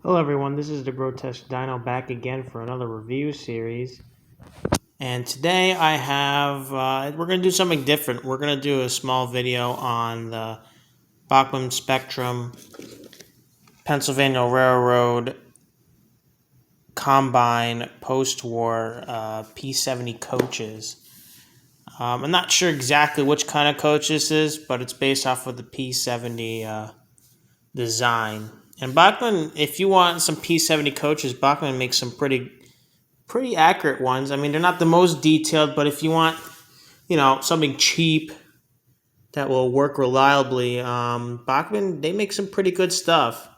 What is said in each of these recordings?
Hello everyone, this is the Grotesque Dino back again for another review series. And today I have, we're going to do something different. We're going to do a small video on the Bachmann Spectrum Pennsylvania Railroad Combine post-war P70 coaches. I'm not sure exactly which kind of coach this is, but it's based off of the P70 design. And Bachmann, if you want some P70 coaches, Bachmann makes some pretty accurate ones. I mean, they're not the most detailed, but if you want, something cheap that will work reliably, Bachmann, they make some pretty good stuff.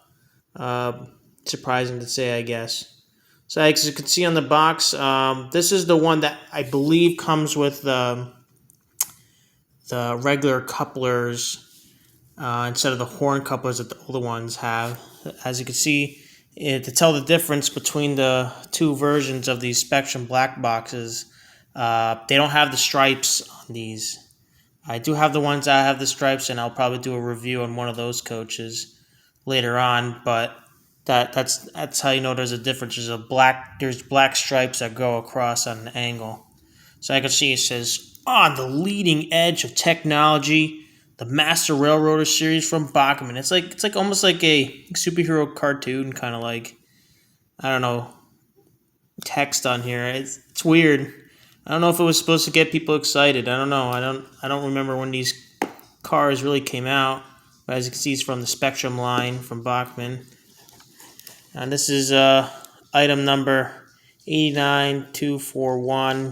Surprising to say, I guess. So as you can see on the box, this is the one that I believe comes with the regular couplers instead of the horn couplers that the older ones have. As you can see, to tell the difference between the two versions of these Spectrum black boxes, they don't have the stripes on these. I do have the ones that have the stripes, and I'll probably do a review on one of those coaches later on. But that's how you know there's a difference. There's black stripes that go across on an angle. So I can see it says on the leading edge of technology, the Master Railroader series from Bachmann. It's like almost like a superhero cartoon, kind of like, I don't know, text on here. It's weird. I don't know if it was supposed to get people excited. I don't know. I don't remember when these cars really came out. But as you can see, it's from the Spectrum line from Bachmann. And this is item number 89241.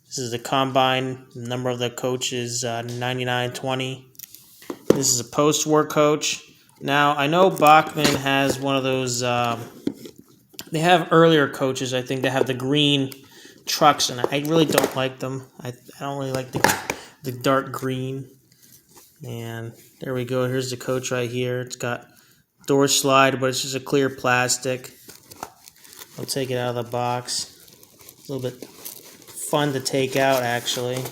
This is the combine. The number of the coach is 9920. This is a post-war coach. Now, I know Bachmann has one of those, they have earlier coaches, I think, that have the green trucks, and I really don't like them. I don't really like the dark green. And there we go. Here's the coach right here. It's got door slide, but it's just a clear plastic. I'll take it out of the box. It's a little bit fun to take out, actually.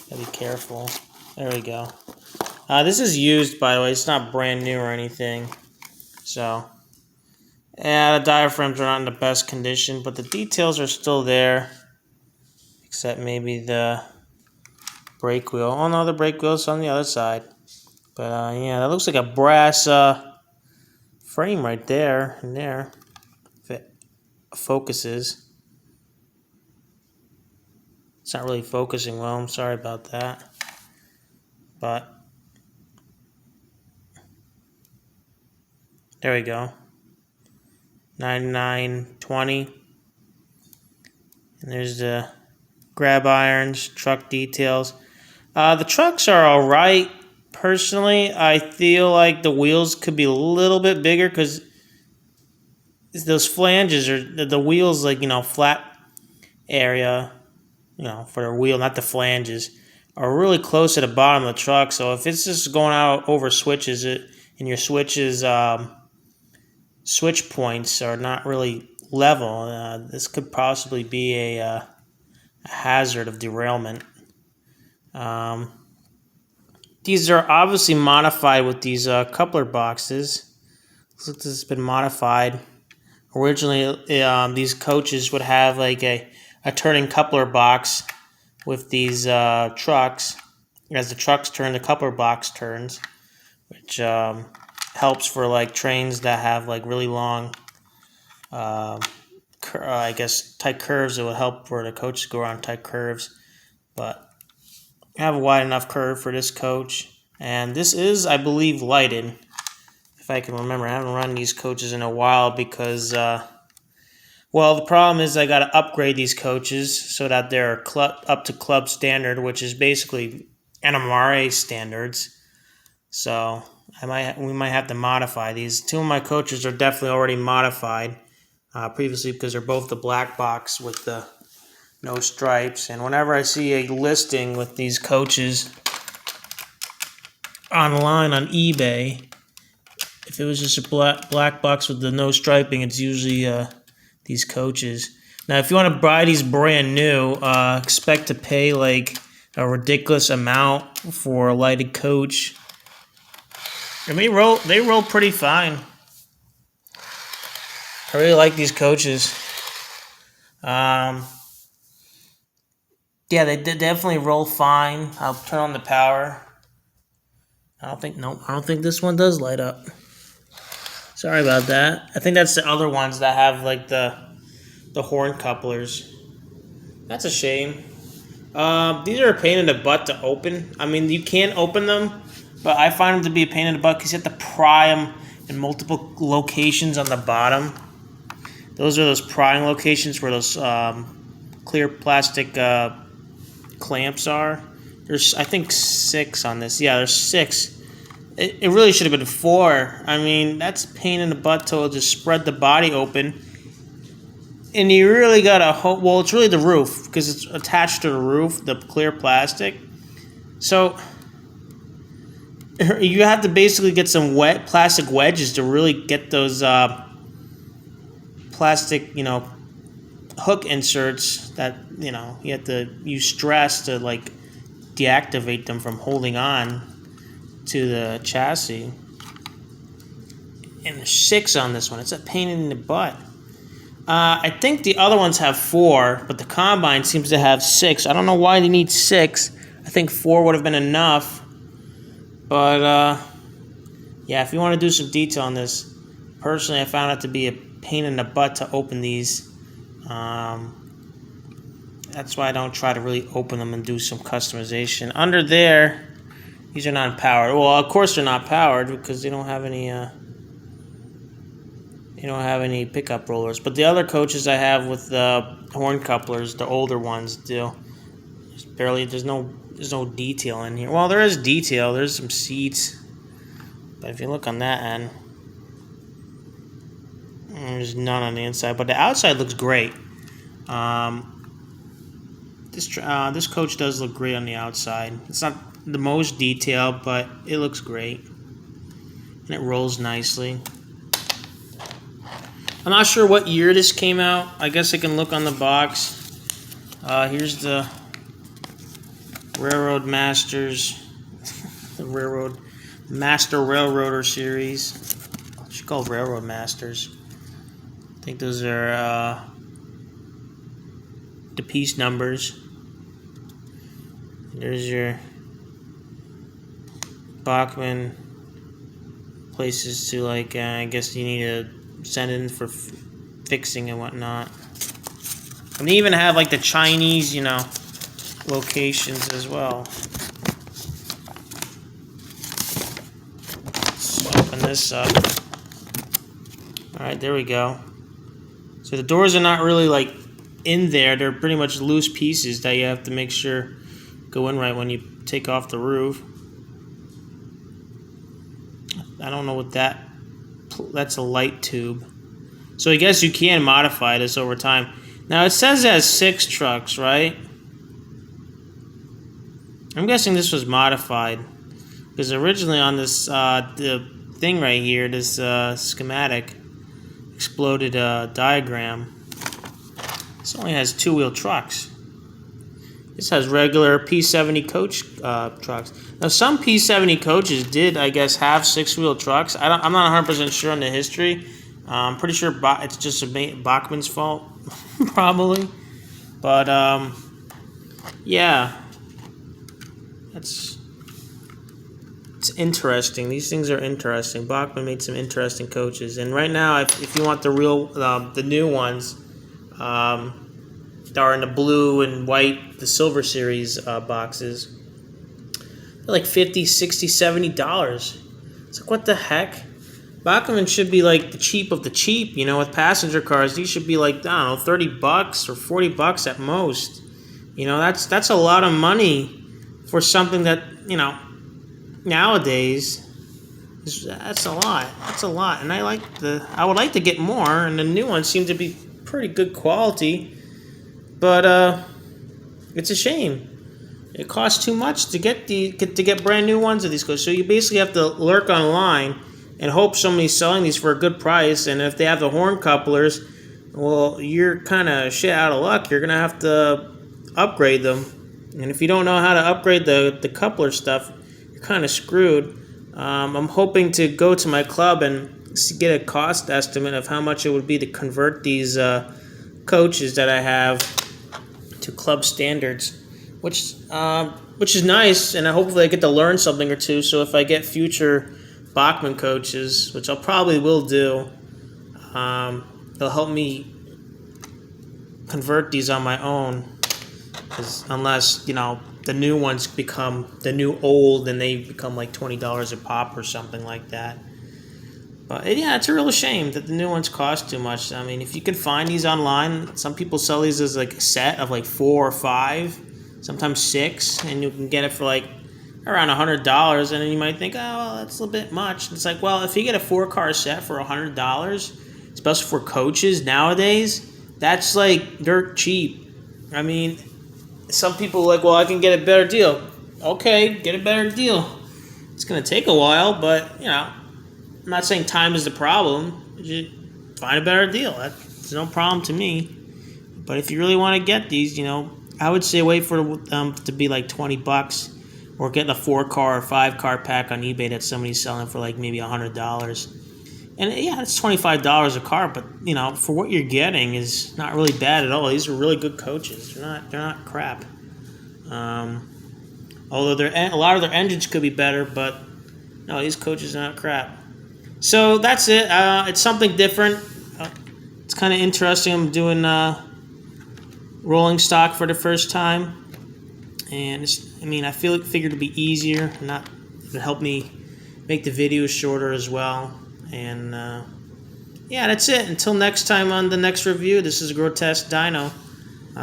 Gotta be careful. There we go. This is used, by the way. It's not brand new or anything. So, yeah, the diaphragms are not in the best condition, but the details are still there. Except maybe the brake wheel. Oh, no, the brake wheel's on the other side. But, yeah, that looks like a brass frame right there. And there. If it focuses. It's not really focusing well. I'm sorry about that. But there we go. 9920. And there's the grab irons, truck details. The trucks are alright. Personally, I feel like the wheels could be a little bit bigger because those flanges are the wheels, like, flat area, for the wheel, not the flanges, are really close to the bottom of the truck. So if it's just going out over switches, and your switches switch points are not really level, this could possibly be a hazard of derailment. These are obviously modified with these coupler boxes. Looks like this has been modified. Originally, these coaches would have like a turning coupler box with these trucks. As the trucks turn, the coupler box turns, which helps for like trains that have like really long, I guess, tight curves. It would help for the coaches to go around tight curves. But I have a wide enough curve for this coach. And this is, I believe, lighted. If I can remember, I haven't run these coaches in a while because, well, the problem is I got to upgrade these coaches so that they're up to club standard, which is basically NMRA standards. So we might have to modify these. Two of my coaches are definitely already modified previously because they're both the black box with the no stripes. And whenever I see a listing with these coaches online on eBay, if it was just a black box with the no striping, it's usually these coaches. Now, if you want to buy these brand new, expect to pay like a ridiculous amount for a lighted coach. And they roll pretty fine. I really like these coaches. Yeah, they definitely roll fine. I'll turn on the power. I don't think this one does light up. Sorry about that. I think that's the other ones that have like the horn couplers. That's a shame. These are a pain in the butt to open. I mean, you can open them, but I find them to be a pain in the butt because you have to pry them in multiple locations on the bottom. Those are those prying locations where those clear plastic clamps are. There's, I think, 6 on this. Yeah, there's 6. It really should have been 4. I mean, that's a pain in the butt to just spread the body open. And you really got to hope. Well, it's really the roof because it's attached to the roof, the clear plastic. So you have to basically get some wet plastic wedges to really get those plastic, hook inserts that, you have to use stress to like deactivate them from holding on to the chassis. And there's 6 on this one. It's a pain in the butt. I think the other ones have 4, but the Combine seems to have 6. I don't know why they need 6. I think 4 would have been enough. But, yeah, if you want to do some detail on this, personally I found it to be a pain in the butt to open these. That's why I don't try to really open them and do some customization. Under there, these are not powered. Well, of course they're not powered because they don't have any pickup rollers. But the other coaches I have with the horn couplers, the older ones, do. There's no detail in here. Well, there is detail. There's some seats, but if you look on that end, there's none on the inside. But the outside looks great. This coach does look great on the outside. It's not the most detailed, but it looks great, and it rolls nicely. I'm not sure what year this came out. I guess I can look on the box. Here's the Railroad Masters, the Railroad Master Railroader series. It should call Railroad Masters. I think those are the piece numbers. There's your Bachmann places to like. I guess you need to send in for fixing and whatnot. And they even have like the Chinese, locations as well. Let's open this up. Alright, there we go. So the doors are not really like in there. They're pretty much loose pieces that you have to make sure go in right when you take off the roof. I don't know what that's a light tube. So I guess you can modify this over time. Now it says it has 6 trucks, right? I'm guessing this was modified because originally on this the thing right here, this schematic exploded diagram. This only has 2-wheel trucks. This has regular P70 coach trucks. Now, some P70 coaches did, I guess, have 6-wheel trucks. I'm not 100% sure on the history. I'm pretty sure it's just Bachmann's fault, probably. But, yeah. It's interesting. These things are interesting. Bachmann made some interesting coaches. And right now, if you want the new ones, that are in the blue and white, the Silver Series boxes, they're like $50, $60, $70. It's like, what the heck? Bachmann should be like the cheap of the cheap, with passenger cars. These should be like, I don't know, $30 or $40 at most. That's a lot of money for something that, nowadays, that's a lot. That's a lot. And I would like to get more, and the new ones seem to be pretty good quality. But it's a shame. It costs too much to get brand new ones of these coaches. So you basically have to lurk online and hope somebody's selling these for a good price. And if they have the horn couplers, well, you're kind of shit out of luck. You're gonna have to upgrade them. And if you don't know how to upgrade the coupler stuff, you're kind of screwed. I'm hoping to go to my club and get a cost estimate of how much it would be to convert these coaches that I have to club standards, which is nice, and hopefully I get to learn something or two. So if I get future Bachmann coaches, which I probably will do, they'll help me convert these on my own. Unless the new ones become the new old, and they become like $20 a pop or something like that. But yeah, it's a real shame that the new ones cost too much. I mean, if you can find these online, some people sell these as like a set of like 4 or 5, sometimes 6, and you can get it for like around $100. And then you might think, oh, well, that's a little bit much. It's like, well, if you get a 4-car set for $100, especially for coaches nowadays, that's like dirt cheap. I mean, some people are like, well, I can get a better deal. Okay, get a better deal. It's going to take a while, but, I'm not saying time is the problem. You find a better deal. That's no problem to me. But if you really want to get these, I would say wait for them to be like $20, or get a 4-car or 5-car pack on eBay that somebody's selling for like maybe $100. And yeah, it's $25 a car, but for what you're getting is not really bad at all. These are really good coaches. They're not crap. Although a lot of their engines could be better, but no, these coaches are not crap. So that's it. It's something different. It's kind of interesting. I'm doing rolling stock for the first time, and I figured it'd be easier. It'd help me make the videos shorter as well. And yeah, that's it. Until next time on the next review, this is Grotesque Dyno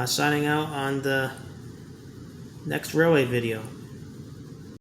signing out on the next railway video.